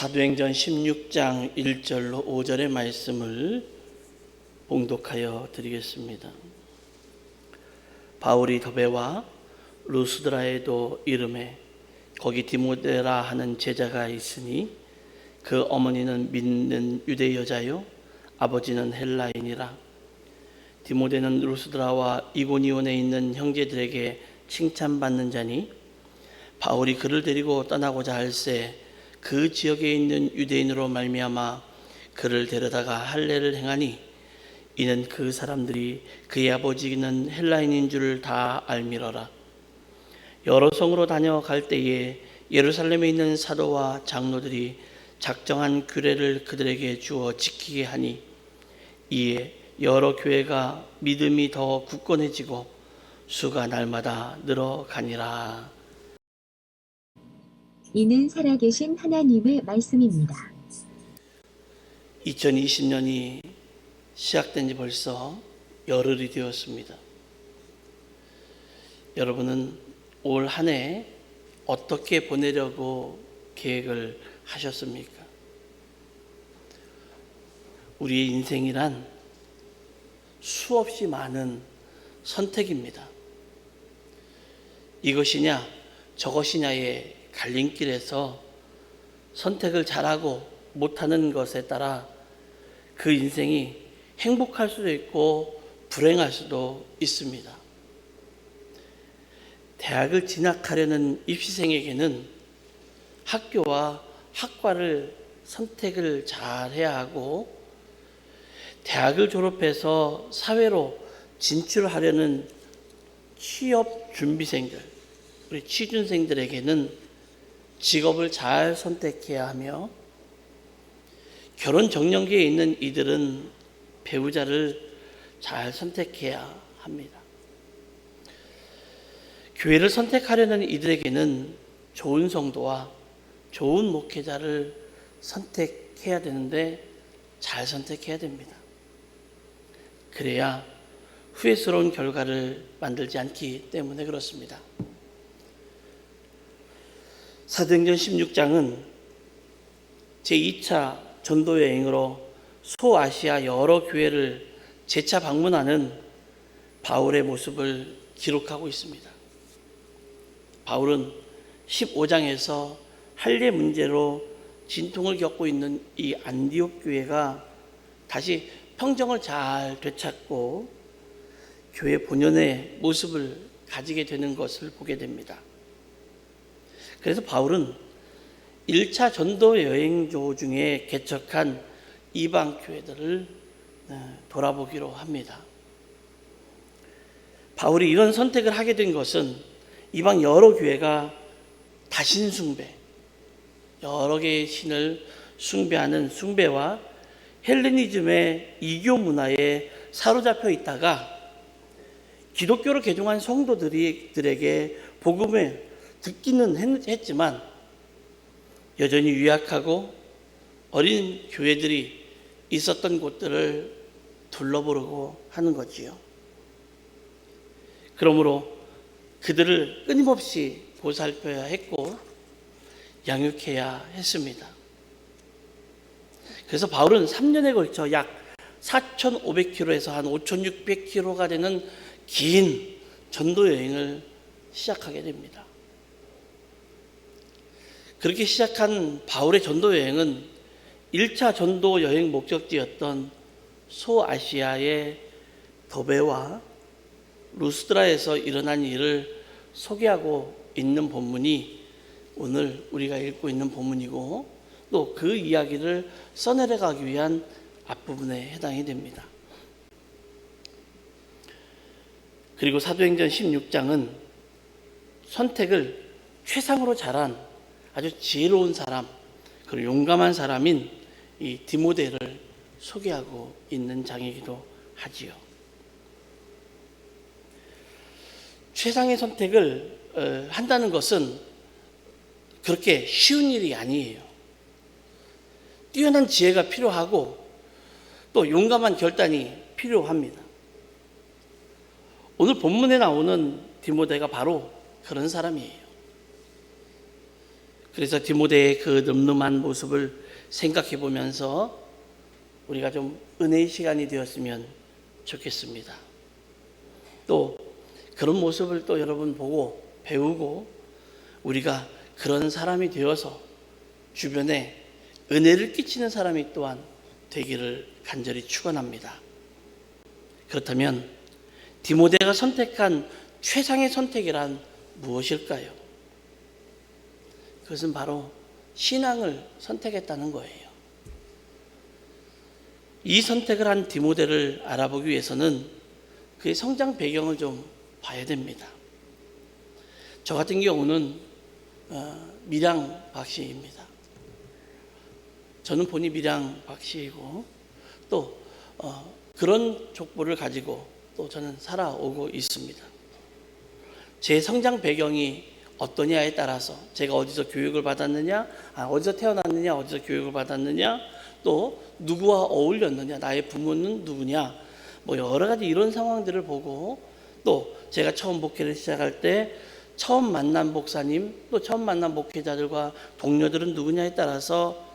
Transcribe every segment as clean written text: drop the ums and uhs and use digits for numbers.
사도행전 16장 1절로 5절의 말씀을 봉독하여 드리겠습니다. 바울이 더베와 루스드라에도 이름에 거기 디모데라 하는 제자가 있으니 그 어머니는 믿는 유대 여자요 아버지는 헬라인이라. 디모데는 루스드라와 이고니온에 있는 형제들에게 칭찬받는 자니 바울이 그를 데리고 떠나고자 할새 그 지역에 있는 유대인으로 말미암아 그를 데려다가 할례를 행하니 이는 그 사람들이 그의 아버지는 헬라인인 줄을 다 알미러라. 여러 성으로 다녀갈 때에 예루살렘에 있는 사도와 장로들이 작정한 규례를 그들에게 주어 지키게 하니 이에 여러 교회가 믿음이 더 굳건해지고 수가 날마다 늘어가니라. 이는 살아계신 하나님의 말씀입니다. 2020년이 시작된 지 벌써 열흘이 되었습니다. 여러분은 올 한 해 어떻게 보내려고 계획을 하셨습니까? 우리의 인생이란 수없이 많은 선택입니다. 이것이냐 저것이냐의 갈림길에서 선택을 잘하고 못하는 것에 따라 그 인생이 행복할 수도 있고 불행할 수도 있습니다. 대학을 진학하려는 입시생에게는 학교와 학과를 선택을 잘 해야 하고, 대학을 졸업해서 사회로 진출하려는 취업 준비생들, 우리 취준생들에게는 직업을 잘 선택해야 하며, 결혼 정년기에 있는 이들은 배우자를 잘 선택해야 합니다. 교회를 선택하려는 이들에게는 좋은 성도와 좋은 목회자를 선택해야 되는데 잘 선택해야 됩니다. 그래야 후회스러운 결과를 만들지 않기 때문에 그렇습니다. 사도행전 16장은 제2차 전도 여행으로 소아시아 여러 교회를 재차 방문하는 바울의 모습을 기록하고 있습니다. 바울은 15장에서 할례 문제로 진통을 겪고 있는 이 안디옥 교회가 다시 평정을 잘 되찾고 교회 본연의 모습을 가지게 되는 것을 보게 됩니다. 그래서 바울은 1차 전도 여행조 중에 개척한 이방 교회들을 돌아보기로 합니다. 바울이 이런 선택을 하게 된 것은 이방 여러 교회가 다신 숭배, 여러 개의 신을 숭배하는 숭배와 헬레니즘의 이교 문화에 사로잡혀 있다가 기독교로 개종한 성도들에게 복음을 듣기는 했지만 여전히 유약하고 어린 교회들이 있었던 곳들을 둘러보려고 하는 거지요. 그러므로 그들을 끊임없이 보살펴야 했고 양육해야 했습니다. 그래서 바울은 3년에 걸쳐 약 4,500km에서 한 5,600km가 되는 긴 전도 여행을 시작하게 됩니다. 그렇게 시작한 바울의 전도 여행은 1차 전도 여행 목적지였던 소아시아의 더베와 루스드라에서 일어난 일을 소개하고 있는 본문이 오늘 우리가 읽고 있는 본문이고, 또 그 이야기를 써내려가기 위한 앞부분에 해당이 됩니다. 그리고 사도행전 16장은 선택을 최상으로 잘한 아주 지혜로운 사람, 그리고 용감한 사람인 이 디모데를 소개하고 있는 장이기도 하지요. 최상의 선택을 한다는 것은 그렇게 쉬운 일이 아니에요. 뛰어난 지혜가 필요하고 또 용감한 결단이 필요합니다. 오늘 본문에 나오는 디모데가 바로 그런 사람이에요. 그래서 디모데의 그 늠름한 모습을 생각해 보면서 우리가 좀 은혜의 시간이 되었으면 좋겠습니다. 또 그런 모습을 또 여러분 보고 배우고 우리가 그런 사람이 되어서 주변에 은혜를 끼치는 사람이 또한 되기를 간절히 축원합니다. 그렇다면 디모데가 선택한 최상의 선택이란 무엇일까요? 그것은 바로 신앙을 선택했다는 거예요. 이 선택을 한 디모데를 알아보기 위해서는 그의 성장 배경을 좀 봐야 됩니다. 저 같은 경우는 밀양 박씨입니다. 저는 본이 밀양 박씨이고 또 그런 족보를 가지고 또 저는 살아오고 있습니다. 제 성장 배경이 어떠냐에 따라서 제가 어디서 교육을 받았느냐, 어디서 태어났느냐, 어디서 교육을 받았느냐, 또 누구와 어울렸느냐, 나의 부모는 누구냐, 뭐 여러 가지 이런 상황들을 보고 또 제가 처음 목회를 시작할 때 처음 만난 목사님, 또 처음 만난 목회자들과 동료들은 누구냐에 따라서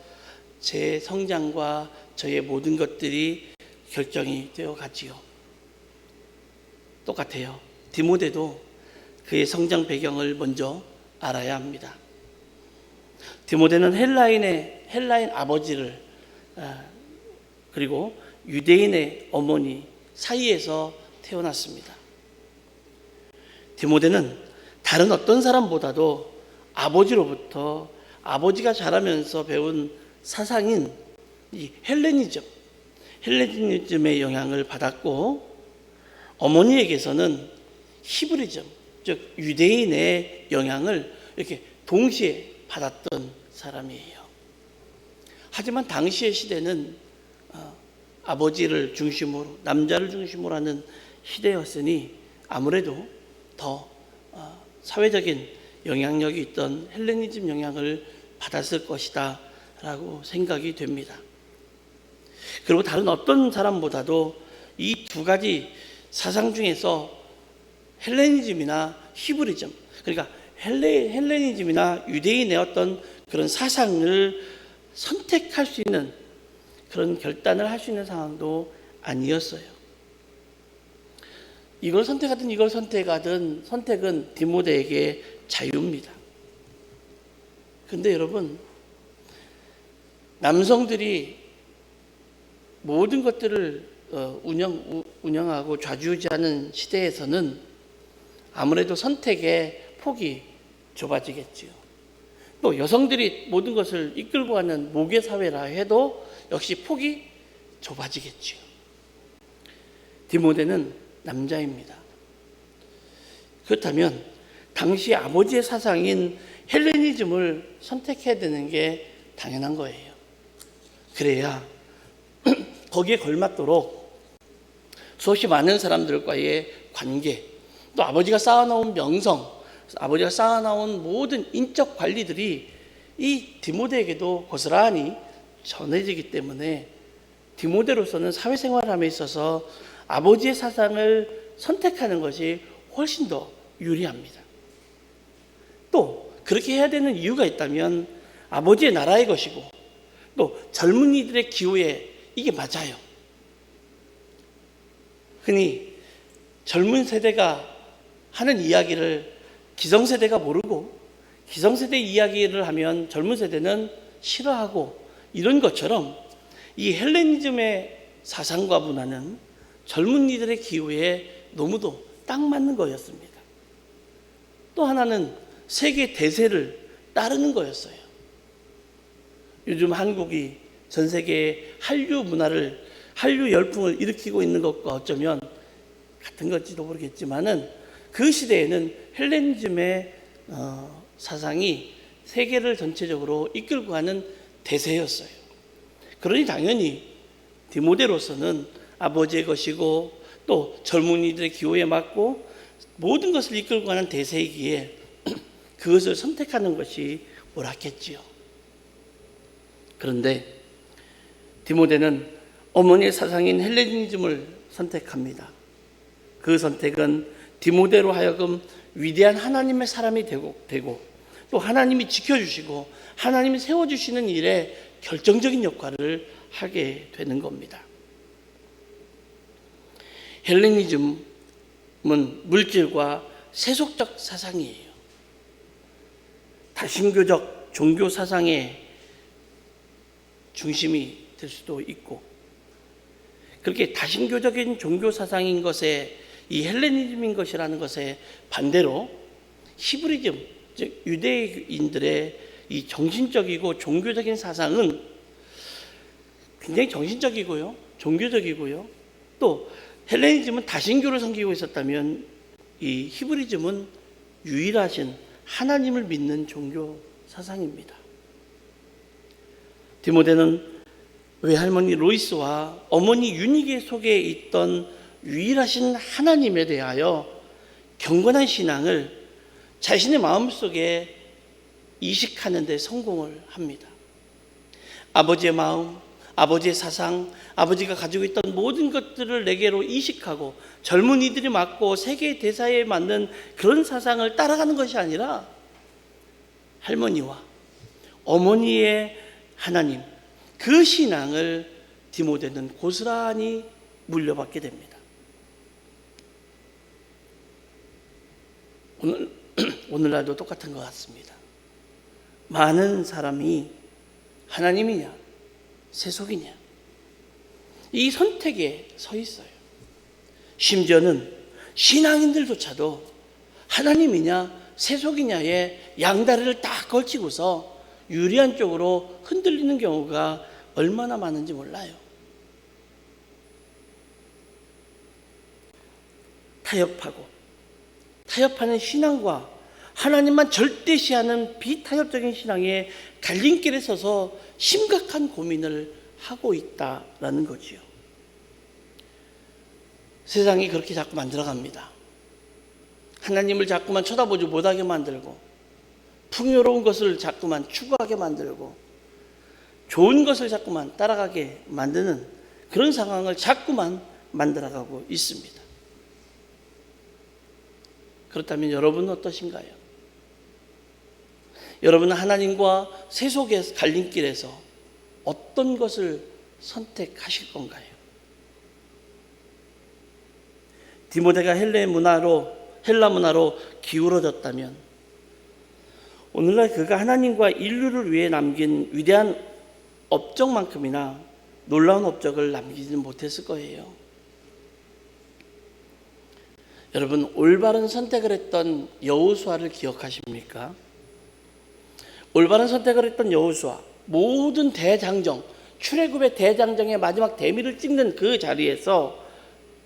제 성장과 저의 모든 것들이 결정이 되어 가지요. 똑같아요. 디모데도 그의 성장 배경을 먼저 알아야 합니다. 디모데는 헬라인 아버지를 그리고 유대인의 어머니 사이에서 태어났습니다. 디모데는 다른 어떤 사람보다도 아버지로부터 아버지가 자라면서 배운 사상인 이 헬레니즘의 영향을 받았고 어머니에게서는 히브리즘, 즉 유대인의 영향을 이렇게 동시에 받았던 사람이에요. 하지만 당시의 시대는 아버지를 중심으로 남자를 중심으로 하는 시대였으니 아무래도 더 사회적인 영향력이 있던 헬레니즘 영향을 받았을 것이다 라고 생각이 됩니다. 그리고 다른 어떤 사람보다도 이 두 가지 사상 중에서 헬레니즘이나 히브리즘, 그러니까 헬레니즘이나 유대인의 어떤 그런 사상을 선택할 수 있는 그런 결단을 할 수 있는 상황도 아니었어요. 이걸 선택하든 이걸 선택하든 선택은 디모데에게 자유입니다. 근데 여러분, 남성들이 모든 것들을 운영하고 좌지우지하는 시대에서는 아무래도 선택의 폭이 좁아지겠지요. 또 여성들이 모든 것을 이끌고 가는 모계사회라 해도 역시 폭이 좁아지겠지요. 디모데는 남자입니다. 그렇다면 당시 아버지의 사상인 헬레니즘을 선택해야 되는 게 당연한 거예요. 그래야 거기에 걸맞도록 수없이 많은 사람들과의 관계, 또 아버지가 쌓아놓은 명성, 아버지가 쌓아놓은 모든 인적 관리들이 이 디모데에게도 고스란히 전해지기 때문에 디모데로서는 사회생활함에 있어서 아버지의 사상을 선택하는 것이 훨씬 더 유리합니다. 또 그렇게 해야 되는 이유가 있다면 아버지의 나라의 것이고 또 젊은이들의 기호에 이게 맞아요. 흔히 젊은 세대가 하는 이야기를 기성세대가 모르고 기성세대 이야기를 하면 젊은 세대는 싫어하고 이런 것처럼 이 헬레니즘의 사상과 문화는 젊은이들의 기호에 너무도 딱 맞는 거였습니다. 또 하나는 세계 대세를 따르는 거였어요. 요즘 한국이 전 세계의 한류 열풍을 일으키고 있는 것과 어쩌면 같은 건지도 모르겠지만은 그 시대에는 헬레니즘의 사상이 세계를 전체적으로 이끌고 가는 대세였어요. 그러니 당연히 디모데로서는 아버지의 것이고 또 젊은이들의 기호에 맞고 모든 것을 이끌고 가는 대세이기에 그것을 선택하는 것이 옳았겠지요. 그런데 디모데는 어머니의 사상인 헬레니즘을 선택합니다. 그 선택은 디모데로 하여금 위대한 하나님의 사람이 되고 또 하나님이 지켜주시고 하나님이 세워주시는 일에 결정적인 역할을 하게 되는 겁니다. 헬레니즘은 물질과 세속적 사상이에요. 다신교적 종교 사상의 중심이 될 수도 있고, 그렇게 다신교적인 종교 사상인 것에 이 헬레니즘인 것이라는 것에 반대로 히브리즘, 즉 유대인들의 이 정신적이고 종교적인 사상은 굉장히 정신적이고요, 종교적이고요. 또 헬레니즘은 다신교를 섬기고 있었다면 이 히브리즘은 유일하신 하나님을 믿는 종교 사상입니다. 디모데는 외할머니 로이스와 어머니 유니게 속에 있던 유일하신 하나님에 대하여 경건한 신앙을 자신의 마음속에 이식하는 데 성공을 합니다. 아버지의 마음, 아버지의 사상, 아버지가 가지고 있던 모든 것들을 내게로 이식하고 젊은이들이 맡고 세계 대사에 맞는 그런 사상을 따라가는 것이 아니라 할머니와 어머니의 하나님, 그 신앙을 디모데는 고스란히 물려받게 됩니다. 오늘날도 똑같은 것 같습니다. 많은 사람이 하나님이냐 세속이냐 이 선택에 서 있어요. 심지어는 신앙인들조차도 하나님이냐 세속이냐에 양다리를 딱 걸치고서 유리한 쪽으로 흔들리는 경우가 얼마나 많은지 몰라요. 타협하는 신앙과 하나님만 절대시하는 비타협적인 신앙의 갈림길에 서서 심각한 고민을 하고 있다라는 거지요. 세상이 그렇게 자꾸 만들어갑니다. 하나님을 자꾸만 쳐다보지 못하게 만들고, 풍요로운 것을 자꾸만 추구하게 만들고, 좋은 것을 자꾸만 따라가게 만드는 그런 상황을 자꾸만 만들어가고 있습니다. 그렇다면 여러분은 어떠신가요? 여러분은 하나님과 세속의 갈림길에서 어떤 것을 선택하실 건가요? 디모데가 헬라 문화로 기울어졌다면 오늘날 그가 하나님과 인류를 위해 남긴 위대한 업적만큼이나 놀라운 업적을 남기지는 못했을 거예요. 여러분, 올바른 선택을 했던 여호수아를 기억하십니까? 올바른 선택을 했던 여호수아, 모든 대장정, 출애굽의 대장정의 마지막 대미를 찍는 그 자리에서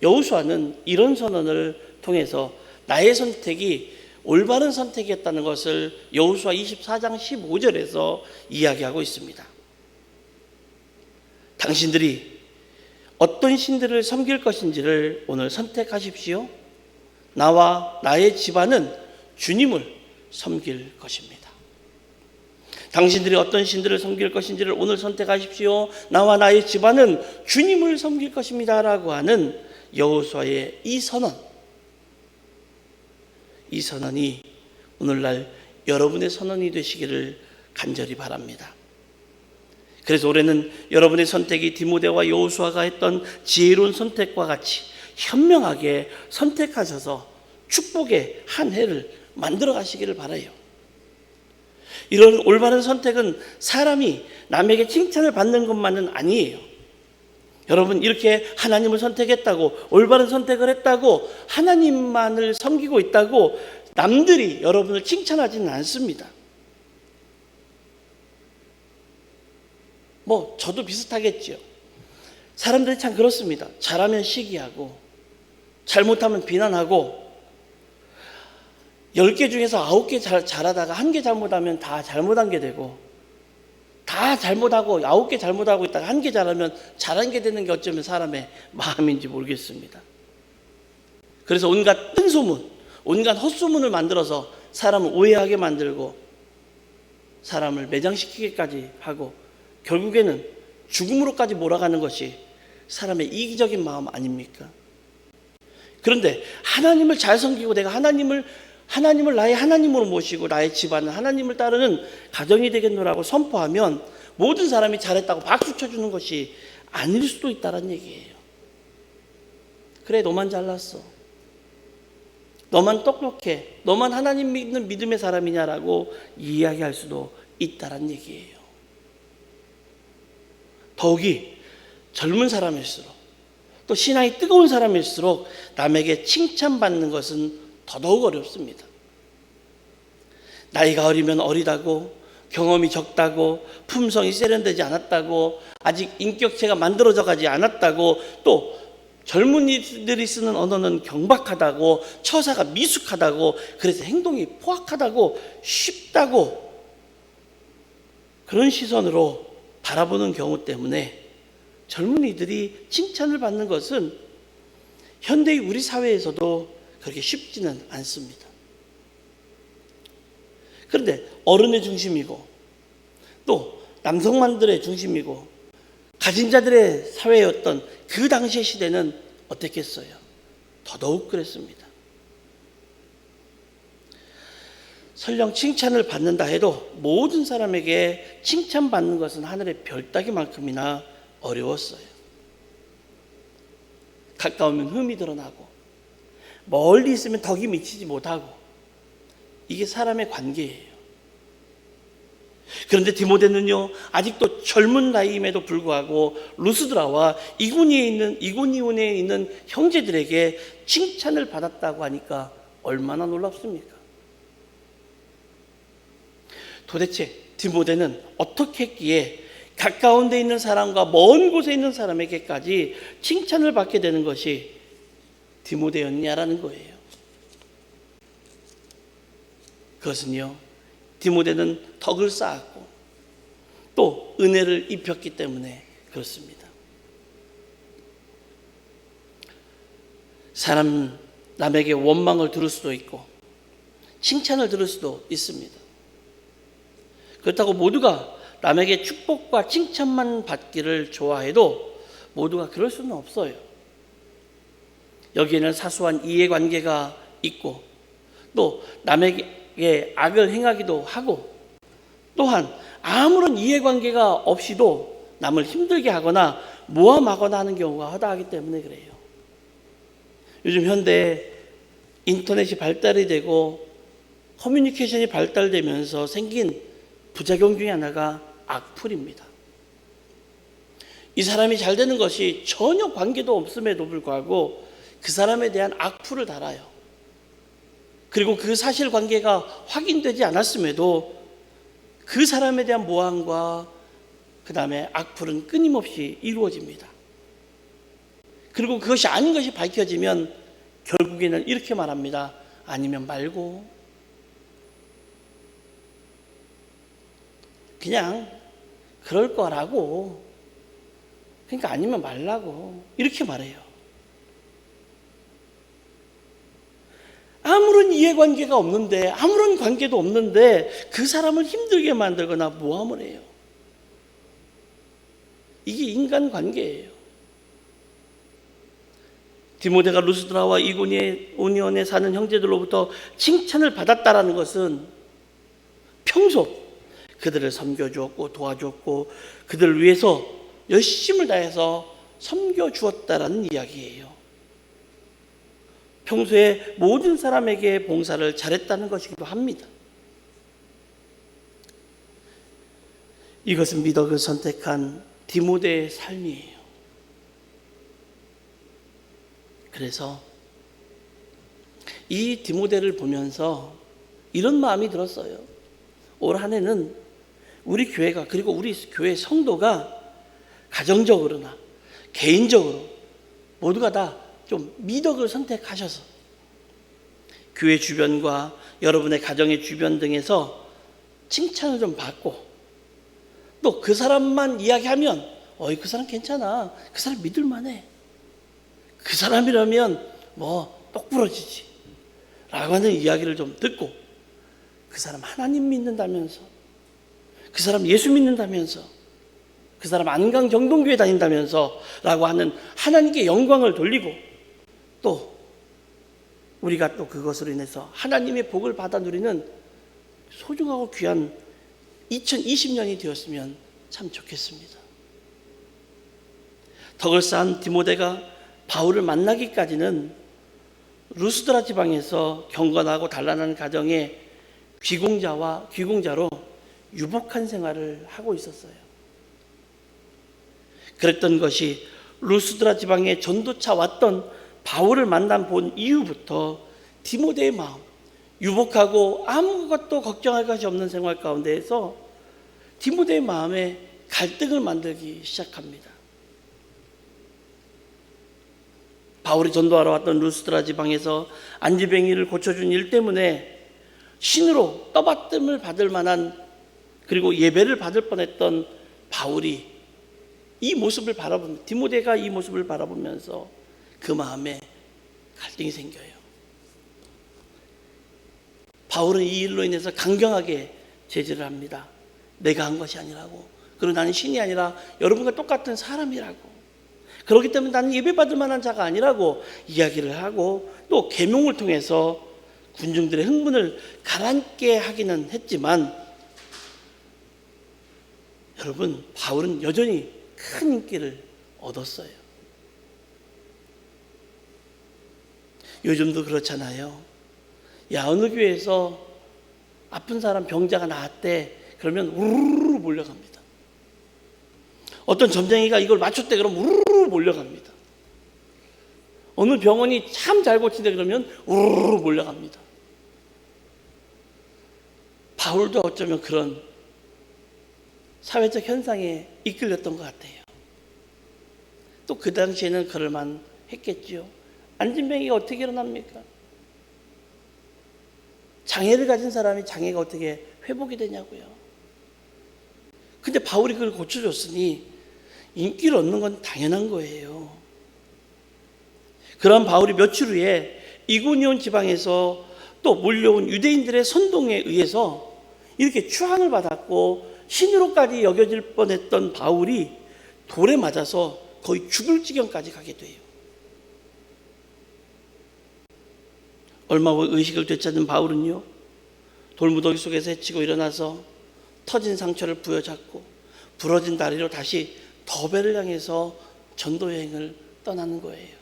여호수아는 이런 선언을 통해서 나의 선택이 올바른 선택이었다는 것을 여호수아 24장 15절에서 이야기하고 있습니다. 당신들이 어떤 신들을 섬길 것인지를 오늘 선택하십시오. 나와 나의 집안은 주님을 섬길 것입니다. 당신들이 어떤 신들을 섬길 것인지를 오늘 선택하십시오. 나와 나의 집안은 주님을 섬길 것입니다. 라고 하는 여호수아의 이 선언이 오늘날 여러분의 선언이 되시기를 간절히 바랍니다. 그래서 올해는 여러분의 선택이 디모데와 여호수아가 했던 지혜로운 선택과 같이 현명하게 선택하셔서 축복의 한 해를 만들어 가시기를 바라요. 이런 올바른 선택은 사람이 남에게 칭찬을 받는 것만은 아니에요. 여러분, 이렇게 하나님을 선택했다고, 올바른 선택을 했다고, 하나님만을 섬기고 있다고 남들이 여러분을 칭찬하지는 않습니다. 저도 비슷하겠죠. 사람들이 참 그렇습니다. 잘하면 시기하고 잘못하면 비난하고, 10개 중에서 9개 잘하다가 1개 잘못하면 다 잘못한 게 되고, 다 잘못하고 9개 잘못하고 있다가 1개 잘하면 잘한 게 되는 게 어쩌면 사람의 마음인지 모르겠습니다. 그래서 온갖 뜬소문, 온갖 헛소문을 만들어서 사람을 오해하게 만들고 사람을 매장시키기까지 하고 결국에는 죽음으로까지 몰아가는 것이 사람의 이기적인 마음 아닙니까? 그런데 하나님을 잘 섬기고 내가 하나님을 나의 하나님으로 모시고 나의 집안은 하나님을 따르는 가정이 되겠노라고 선포하면 모든 사람이 잘했다고 박수 쳐주는 것이 아닐 수도 있다는 얘기예요. 그래, 너만 잘났어, 너만 똑똑해, 너만 하나님 믿는 믿음의 사람이냐라고 이야기할 수도 있다는 얘기예요. 더욱이 젊은 사람일수록 또 신앙이 뜨거운 사람일수록 남에게 칭찬받는 것은 더더욱 어렵습니다. 나이가 어리면 어리다고, 경험이 적다고, 품성이 세련되지 않았다고, 아직 인격체가 만들어져 가지 않았다고, 또 젊은이들이 쓰는 언어는 경박하다고, 처사가 미숙하다고, 그래서 행동이 포악하다고, 쉽다고, 그런 시선으로 바라보는 경우 때문에 젊은이들이 칭찬을 받는 것은 현대의 우리 사회에서도 그렇게 쉽지는 않습니다. 그런데 어른의 중심이고 또 남성만들의 중심이고 가진 자들의 사회였던 그 당시의 시대는 어땠겠어요? 더더욱 그랬습니다. 설령 칭찬을 받는다 해도 모든 사람에게 칭찬받는 것은 하늘의 별 따기만큼이나 어려웠어요. 가까우면 흠이 드러나고 멀리 있으면 덕이 미치지 못하고, 이게 사람의 관계예요. 그런데 디모데는요, 아직도 젊은 나이임에도 불구하고 루스드라와 이고니온에 있는 형제들에게 칭찬을 받았다고 하니까 얼마나 놀랍습니까? 도대체 디모데는 어떻게 했기에 가까운 데 있는 사람과 먼 곳에 있는 사람에게까지 칭찬을 받게 되는 것이 디모데였냐라는 거예요. 그것은요, 디모데는 덕을 쌓았고 또 은혜를 입혔기 때문에 그렇습니다. 사람 남에게 원망을 들을 수도 있고 칭찬을 들을 수도 있습니다. 그렇다고 모두가 남에게 축복과 칭찬만 받기를 좋아해도 모두가 그럴 수는 없어요. 여기에는 사소한 이해관계가 있고 또 남에게 악을 행하기도 하고, 또한 아무런 이해관계가 없이도 남을 힘들게 하거나 모함하거나 하는 경우가 허다하기 때문에 그래요. 요즘 현대에 인터넷이 발달이 되고 커뮤니케이션이 발달되면서 생긴 부작용 중에 하나가 악플입니다. 이 사람이 잘 되는 것이 전혀 관계도 없음에도 불구하고 그 사람에 대한 악플을 달아요. 그리고 그 사실관계가 확인되지 않았음에도 그 사람에 대한 모함과 그 다음에 악플은 끊임없이 이루어집니다. 그리고 그것이 아닌 것이 밝혀지면 결국에는 이렇게 말합니다. 아니면 말고, 그냥 그럴 거라고, 그러니까 아니면 말라고, 이렇게 말해요. 아무런 이해관계가 없는데, 아무런 관계도 없는데 그 사람을 힘들게 만들거나 모함을 해요. 이게 인간관계예요. 디모데가 루스드라와 이고니온에 사는 형제들로부터 칭찬을 받았다라는 것은 평소 그들을 섬겨주었고 도와주었고 그들을 위해서 열심을 다해서 섬겨주었다라는 이야기예요. 평소에 모든 사람에게 봉사를 잘했다는 것이기도 합니다. 이것은 미덕을 선택한 디모데의 삶이에요. 그래서 이 디모데를 보면서 이런 마음이 들었어요. 올 한 해는 우리 교회가, 그리고 우리 교회 성도가 가정적으로나 개인적으로 모두가 다 좀 미덕을 선택하셔서 교회 주변과 여러분의 가정의 주변 등에서 칭찬을 좀 받고, 또 그 사람만 이야기하면 그 사람 괜찮아, 그 사람 믿을만해, 그 사람이라면 뭐 똑부러지지 라고 하는 이야기를 좀 듣고, 그 사람 하나님 믿는다면서, 그 사람 예수 믿는다면서, 그 사람 안강 정동교회 다닌다면서 라고 하는 하나님께 영광을 돌리고, 또 우리가 또 그것으로 인해서 하나님의 복을 받아 누리는 소중하고 귀한 2020년이 되었으면 참 좋겠습니다. 덕을 쌓은 디모데가 바울을 만나기까지는 루스드라 지방에서 경건하고 단란한 가정의 귀공자로 유복한 생활을 하고 있었어요. 그랬던 것이 루스드라 지방에 전도차 왔던 바울을 만난 본 이후부터 디모데의 마음, 유복하고 아무것도 걱정할 것이 없는 생활 가운데에서 디모데의 마음에 갈등을 만들기 시작합니다. 바울이 전도하러 왔던 루스드라 지방에서 안지뱅이를 고쳐준 일 때문에 신으로 떠받침을 받을 만한, 그리고 예배를 받을 뻔했던 바울이 이 모습을 바라보면, 디모데가 이 모습을 바라보면서 그 마음에 갈등이 생겨요. 바울은 이 일로 인해서 강경하게 제지를 합니다. 내가 한 것이 아니라고. 그리고 나는 신이 아니라 여러분과 똑같은 사람이라고. 그렇기 때문에 나는 예배받을 만한 자가 아니라고 이야기를 하고, 또 계명을 통해서 군중들의 흥분을 가라앉게 하기는 했지만, 여러분, 바울은 여전히 큰 인기를 얻었어요. 요즘도 그렇잖아요. 야, 어느 교회에서 아픈 사람 병자가 나왔대. 그러면 우르르 몰려갑니다. 어떤 점쟁이가 이걸 맞췄대. 그러면 우르르 몰려갑니다. 어느 병원이 참 잘 고친대. 그러면 우르르 몰려갑니다. 바울도 어쩌면 그런 사회적 현상에 이끌렸던 것 같아요. 또 그 당시에는 그럴만 했겠지요. 안진뱅이가 어떻게 일어납니까? 장애를 가진 사람이 장애가 어떻게 회복이 되냐고요. 근데 바울이 그걸 고쳐줬으니 인기를 얻는 건 당연한 거예요. 그런 바울이 며칠 후에 이고니온 지방에서 또 몰려온 유대인들의 선동에 의해서 이렇게 추앙을 받았고 신으로까지 여겨질 뻔했던 바울이 돌에 맞아서 거의 죽을 지경까지 가게 돼요. 얼마 후 의식을 되찾은 바울은요, 돌무더기 속에서 헤치고 일어나서 터진 상처를 부여잡고 부러진 다리로 다시 더베를 향해서 전도 여행을 떠나는 거예요.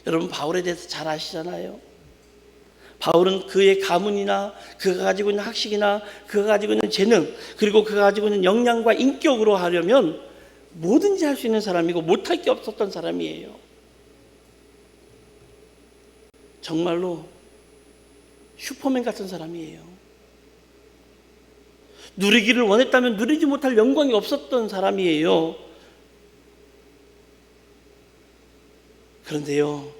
여러분, 바울에 대해서 잘 아시잖아요. 바울은 그의 가문이나 그가 가지고 있는 학식이나 그가 가지고 있는 재능, 그리고 그가 가지고 있는 역량과 인격으로 하려면 뭐든지 할 수 있는 사람이고 못할 게 없었던 사람이에요. 정말로 슈퍼맨 같은 사람이에요. 누리기를 원했다면 누리지 못할 영광이 없었던 사람이에요. 그런데요,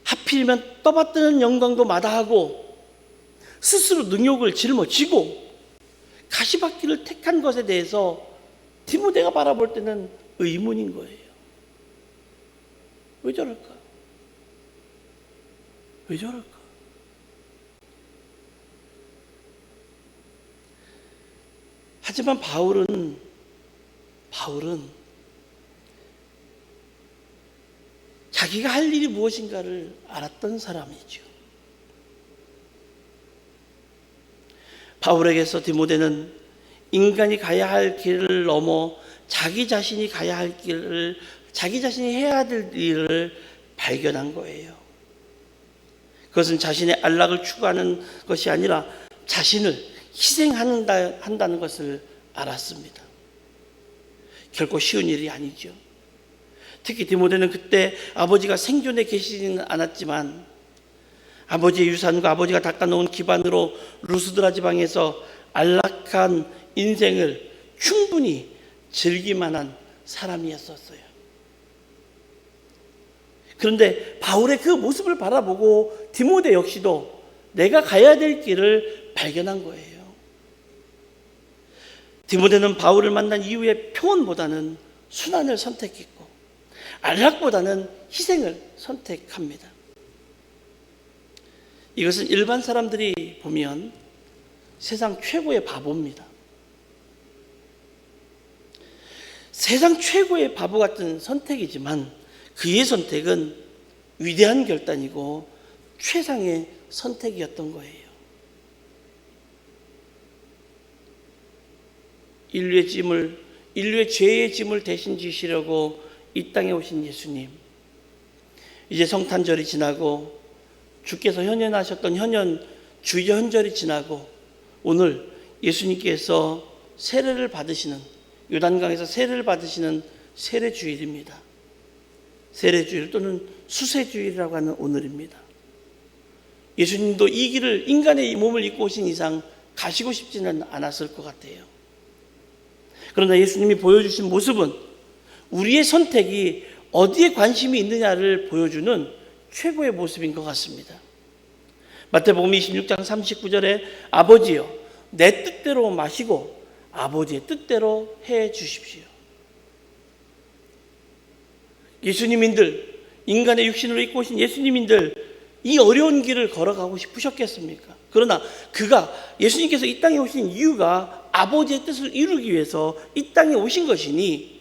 하필이면 떠받드는 영광도 마다하고 스스로 능욕을 짊어지고 가시밭길을 택한 것에 대해서 디모데가 바라볼 때는 의문인 거예요. 왜 저럴까? 왜 저럴까? 하지만 바울은 자기가 할 일이 무엇인가를 알았던 사람이죠. 바울에게서 디모데는 인간이 가야 할 길을 넘어 자기 자신이 가야 할 길을, 자기 자신이 해야 될 일을 발견한 거예요. 그것은 자신의 안락을 추구하는 것이 아니라 자신을 희생한다는 것을 알았습니다. 결코 쉬운 일이 아니죠. 특히 디모데는 그때 아버지가 생존에 계시지는 않았지만 아버지의 유산과 아버지가 닦아놓은 기반으로 루스드라 지방에서 안락한 인생을 충분히 즐기만한 사람이었었어요. 그런데 바울의 그 모습을 바라보고 디모데 역시도 내가 가야 될 길을 발견한 거예요. 디모데는 바울을 만난 이후에 평온보다는 순환을 선택했고 안락보다는 희생을 선택합니다. 이것은 일반 사람들이 보면 세상 최고의 바보입니다. 세상 최고의 바보 같은 선택이지만 그의 선택은 위대한 결단이고 최상의 선택이었던 거예요. 인류의 죄의 짐을 대신 지시려고 이 땅에 오신 예수님, 이제 성탄절이 지나고 주께서 현현하셨던 주현절이 지나고 오늘 예수님께서 세례를 받으시는, 요단강에서 세례를 받으시는 세례주일입니다. 세례주일 또는 수세주일이라고 하는 오늘입니다. 예수님도 이 길을, 인간의 이 몸을 입고 오신 이상 가시고 싶지는 않았을 것 같아요. 그러나 예수님이 보여주신 모습은 우리의 선택이 어디에 관심이 있느냐를 보여주는 최고의 모습인 것 같습니다. 마태복음 26장 39절에 아버지여 내 뜻대로 마시고 아버지의 뜻대로 해 주십시오. 예수님인들, 인간의 육신으로 입고 오신 예수님인들, 이 어려운 길을 걸어가고 싶으셨겠습니까? 그러나 예수님께서 이 땅에 오신 이유가 아버지의 뜻을 이루기 위해서 이 땅에 오신 것이니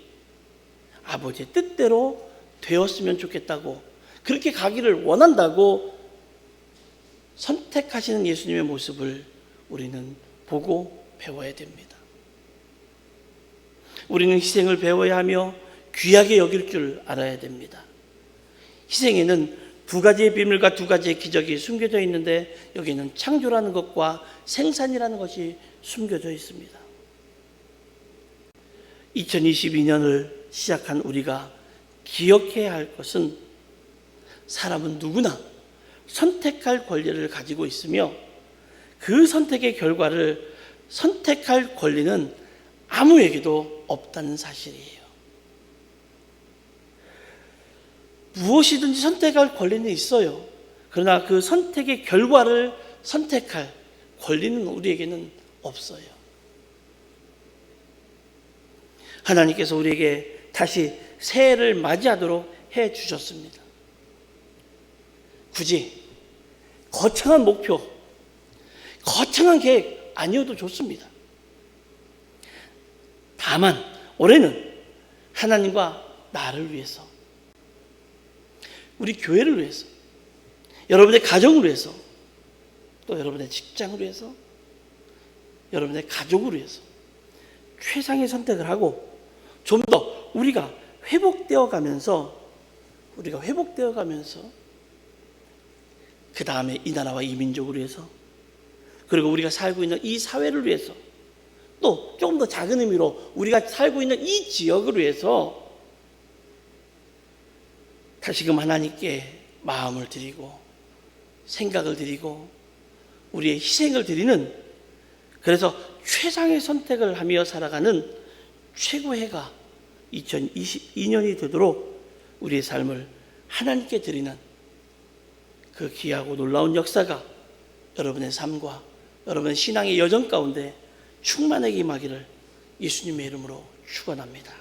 아버지의 뜻대로 되었으면 좋겠다고, 그렇게 가기를 원한다고 선택하시는 예수님의 모습을 우리는 보고 배워야 됩니다. 우리는 희생을 배워야 하며 귀하게 여길 줄 알아야 됩니다. 희생에는 두 가지의 비밀과 두 가지의 기적이 숨겨져 있는데 여기는 창조라는 것과 생산이라는 것이 숨겨져 있습니다. 2022년을 시작한 우리가 기억해야 할 것은 사람은 누구나 선택할 권리를 가지고 있으며 그 선택의 결과를 선택할 권리는 아무에게도 없다는 사실이에요. 무엇이든지 선택할 권리는 있어요. 그러나 그 선택의 결과를 선택할 권리는 우리에게는 없어요. 하나님께서 우리에게 다시 새해를 맞이하도록 해 주셨습니다. 굳이 거창한 목표, 거창한 계획 아니어도 좋습니다. 다만 올해는 하나님과 나를 위해서, 우리 교회를 위해서, 여러분의 가정을 위해서, 또 여러분의 직장을 위해서, 여러분의 가족을 위해서 최상의 선택을 하고 좀 더 우리가 회복되어 가면서 그 다음에 이 나라와 이 민족을 위해서, 그리고 우리가 살고 있는 이 사회를 위해서, 또 조금 더 작은 의미로 우리가 살고 있는 이 지역을 위해서 다시금 하나님께 마음을 드리고 생각을 드리고 우리의 희생을 드리는, 그래서 최상의 선택을 하며 살아가는 최고의 해가 2022년이 되도록 우리의 삶을 하나님께 드리는 그 귀하고 놀라운 역사가 여러분의 삶과 여러분의 신앙의 여정 가운데 충만하게 임하기를 예수님의 이름으로 축원합니다.